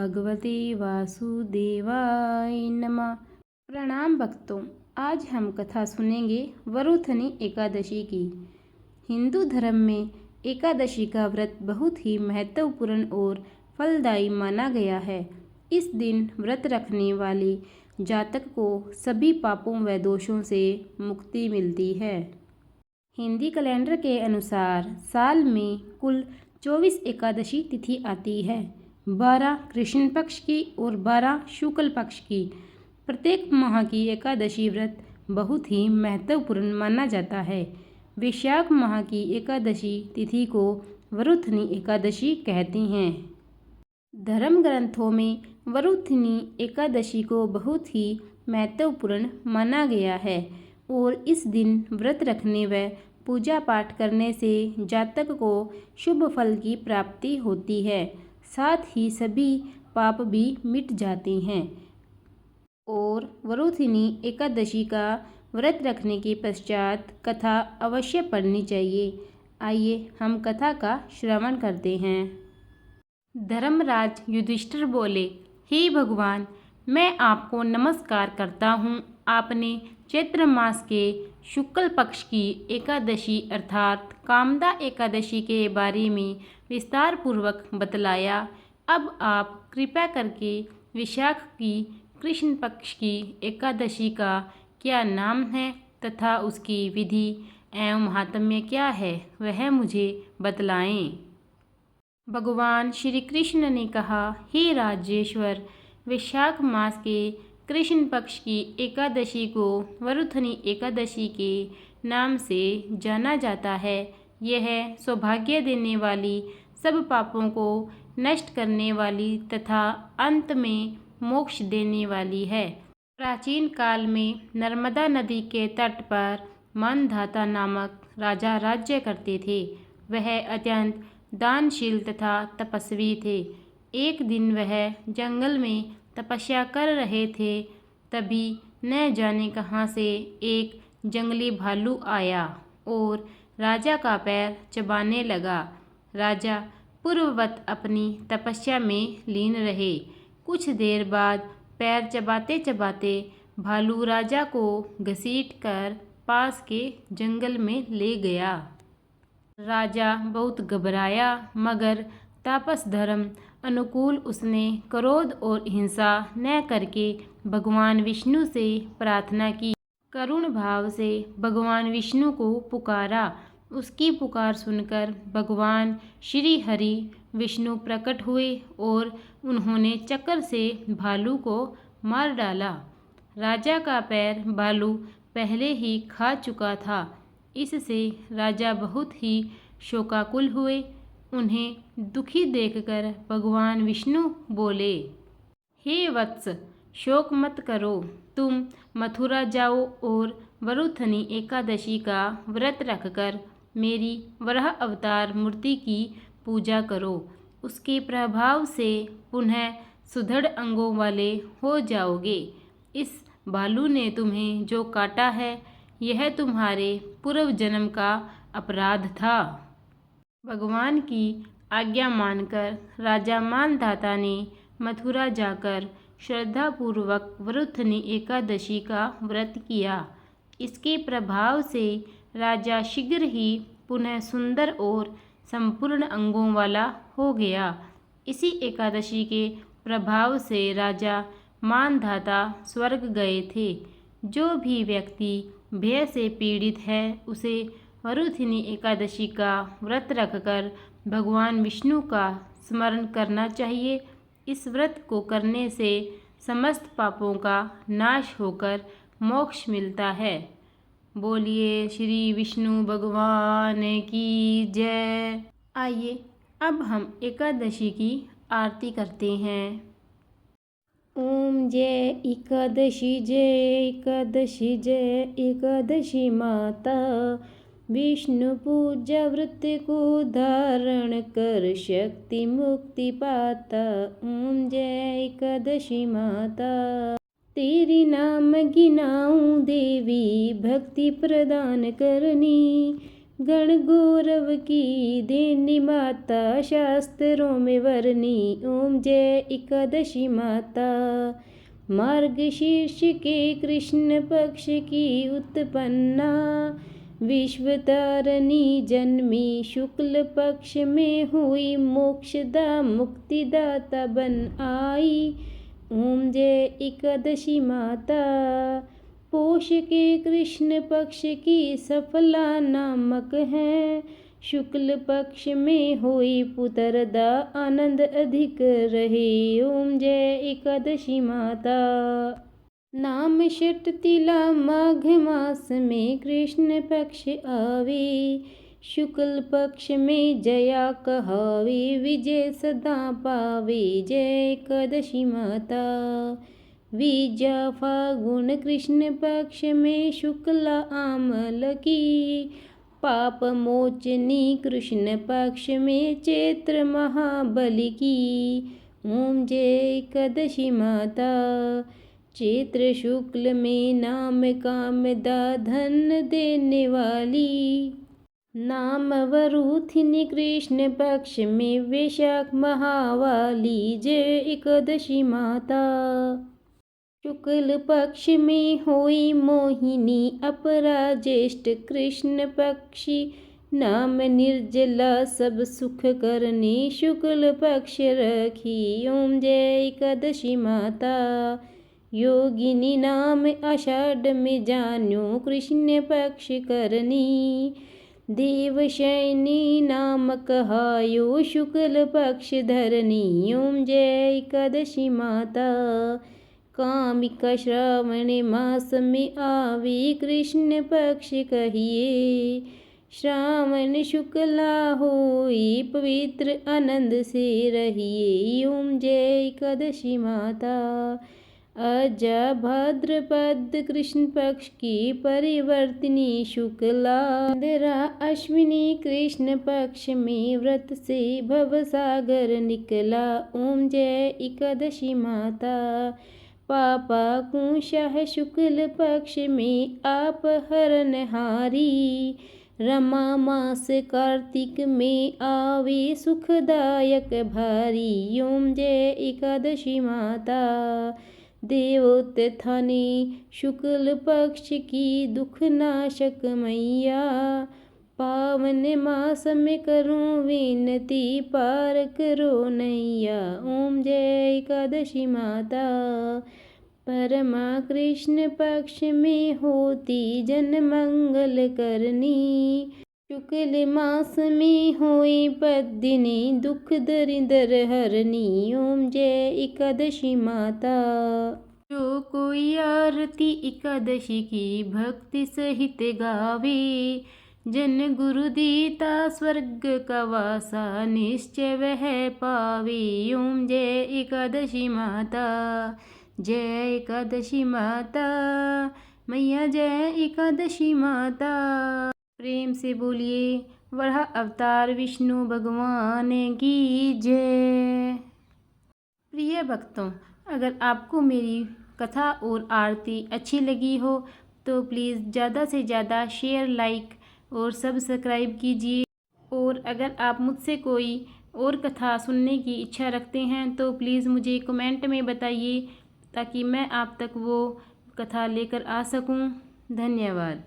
भगवते वासुदेवाय नमः। प्रणाम भक्तों, आज हम कथा सुनेंगे वरुथनी एकादशी की। हिंदू धर्म में एकादशी का व्रत बहुत ही महत्वपूर्ण और फलदायी माना गया है। इस दिन व्रत रखने वाले जातक को सभी पापों व दोषों से मुक्ति मिलती है। हिंदी कैलेंडर के अनुसार साल में कुल 24 एकादशी तिथि आती है, 12 कृष्ण पक्ष की और 12 शुक्ल पक्ष की। प्रत्येक माह की एकादशी व्रत बहुत ही महत्वपूर्ण माना जाता है। वैशाख माह की एकादशी तिथि को वरुथनी एकादशी कहते हैं। धर्म ग्रंथों में वरुथनी एकादशी को बहुत ही महत्वपूर्ण माना गया है और इस दिन व्रत रखने व पूजा पाठ करने से जातक को शुभ फल की प्राप्ति होती है, साथ ही सभी पाप भी मिट जाते हैं। और वरुथनी एकादशी का व्रत रखने के पश्चात कथा अवश्य पढ़नी चाहिए। आइए हम कथा का श्रवण करते हैं। धर्मराज युधिष्ठिर बोले, हे भगवान, मैं आपको नमस्कार करता हूँ। आपने चैत्र मास के शुक्ल पक्ष की एकादशी अर्थात कामदा एकादशी के बारे में विस्तार पूर्वक बतलाया। अब आप कृपया करके वैशाख की कृष्ण पक्ष की एकादशी का क्या नाम है तथा उसकी विधि एवं महात्म्य क्या है वह मुझे बतलाएं। भगवान श्री कृष्ण ने कहा, हे राजेश्वर, वैशाख मास के कृष्ण पक्ष की एकादशी को वरुथनी एकादशी के नाम से जाना जाता है। यह सौभाग्य देने वाली, सब पापों को नष्ट करने वाली तथा अंत में मोक्ष देने वाली है। प्राचीन काल में नर्मदा नदी के तट पर मानधाता नामक राजा राज्य करते थे। वह अत्यंत दानशील तथा तपस्वी थे। एक दिन वह जंगल में तपस्या कर रहे थे, तभी न जाने कहाँ से एक जंगली भालू आया और राजा का पैर चबाने लगा। राजा पूर्ववत अपनी तपस्या में लीन रहे। कुछ देर बाद पैर चबाते चबाते भालू राजा को घसीट कर पास के जंगल में ले गया। राजा बहुत घबराया, मगर तापस धर्म अनुकूल उसने क्रोध और हिंसा न करके भगवान विष्णु से प्रार्थना की। करुण भाव से भगवान विष्णु को पुकारा। उसकी पुकार सुनकर भगवान श्री हरि विष्णु प्रकट हुए और उन्होंने चक्र से भालू को मार डाला। राजा का पैर भालू पहले ही खा चुका था। इससे राजा बहुत ही शोकाकुल हुए। उन्हें दुखी देखकर भगवान विष्णु बोले, हे वत्स, शोक मत करो। तुम मथुरा जाओ और वरुथनी एकादशी का व्रत रखकर मेरी वराह अवतार मूर्ति की पूजा करो। उसके प्रभाव से पुनः सुदृढ़ अंगों वाले हो जाओगे। इस भालू ने तुम्हें जो काटा है, यह तुम्हारे पूर्व जन्म का अपराध था। भगवान की आज्ञा मानकर राजा मानधाता ने मथुरा जाकर श्रद्धापूर्वक वरुथनी एकादशी का व्रत किया। इसके प्रभाव से राजा शीघ्र ही पुनः सुंदर और संपूर्ण अंगों वाला हो गया। इसी एकादशी के प्रभाव से राजा मानधाता स्वर्ग गए थे। जो भी व्यक्ति भय से पीड़ित है, उसे वरुथनी एकादशी का व्रत रखकर भगवान विष्णु का स्मरण करना चाहिए। इस व्रत को करने से समस्त पापों का नाश होकर मोक्ष मिलता है। बोलिए श्री विष्णु भगवान की जय। आइए अब हम एकादशी की आरती करते हैं। ओम जय एकादशी, जय एकादशी, जय एकादशी माता। विष्णु पूजा व्रत को धारण कर शक्ति मुक्ति पाता। ओम जय एकादशी माता। तेरी नाम गिनाऊं देवी, भक्ति प्रदान करनी। गण गौरव की देनी माता, शास्त्रों में वर्णी ओम जय एकादशी माता। मार्गशीर्ष के कृष्ण पक्ष की उत्पन्ना, विश्वतारिणी जन्मी, शुक्ल पक्ष में हुई मोक्षदा, मुक्तिदाता बन आई ओम जय एकादशी माता। पोष के कृष्ण पक्ष की सफला नामक है, शुक्ल पक्ष में हुई पुत्रदा, आनंद अधिक रहे ओम जय एकादशी माता। नाम षट तिला, माघ मास में कृष्ण पक्ष आवे, शुक्ल पक्ष में जया कहावे, विजय सदा पावे जय एकादशी माता। विजया फागुन कृष्ण पक्ष में शुक्ला आमल की, पाप मोचनी कृष्ण पक्ष में चैत्र महाबली की ओम जय एकादशी माता। चैत्र शुक्ल में नाम कामदा, धन देने वाली, नाम वरुथिनी कृष्ण पक्ष में वैशाख महावाली जय एकादशी माता। शुक्ल पक्ष में हुई मोहिनी, अपरा ज्येष्ठ कृष्ण पक्षी, नाम निर्जला सब सुख करनी, शुक्ल पक्ष रखी ओम जय एकादशी माता। योगिनी नाम आषाढ़ में जान्यो, कृष्ण पक्ष करनी, देवशयनी नाम कहायो, शुक्ल पक्ष धरनी ओम जय एकादशी माता। कामिका श्रावण मास में आवे, कृष्ण पक्ष कहिए, श्रावण शुक्ला होई पवित्र, आनंद से रहिए ओम जय एकादशी माता। अजा भाद्रपद कृष्ण पक्ष की परिवर्तिनी शुक्ला, इंदिरा अश्विनी कृष्ण पक्ष में व्रत से भवसागर निकला ओम जय एकादशी माता। पापा कुशः शुक्ल पक्ष में आप हरनहारी, रमा मास कार्तिक में आवे सुखदायक भारी ओम जय एकादशी माता। देवोत्थानी शुक्ल पक्ष की दुखनाशक मैया, पावन मास में करूं विनती, पार करो नैया ओम जय एकादशी माता। परमा कृष्ण पक्ष में होती जन मंगल करनी, शुक्ल मास में हुई पद्मिनी, दुख दरिद्र हरनी ओम जय एकादशी माता। जो कोई आरती एकादशी की भक्ति सहित गावे, जन गुरु दीता स्वर्ग का वासा, निश्चय वह पावे ओम जय एकादशी माता। जय एकादशी माता, मैया जय एकादशी माता। प्रेम से बोलिए वराह अवतार विष्णु भगवान की जय। प्रिय भक्तों, अगर आपको मेरी कथा और आरती अच्छी लगी हो तो प्लीज़ ज़्यादा से ज़्यादा शेयर, लाइक और सब्सक्राइब कीजिए। और अगर आप मुझसे कोई और कथा सुनने की इच्छा रखते हैं तो प्लीज़ मुझे कमेंट में बताइए, ताकि मैं आप तक वो कथा लेकर आ सकूं। धन्यवाद।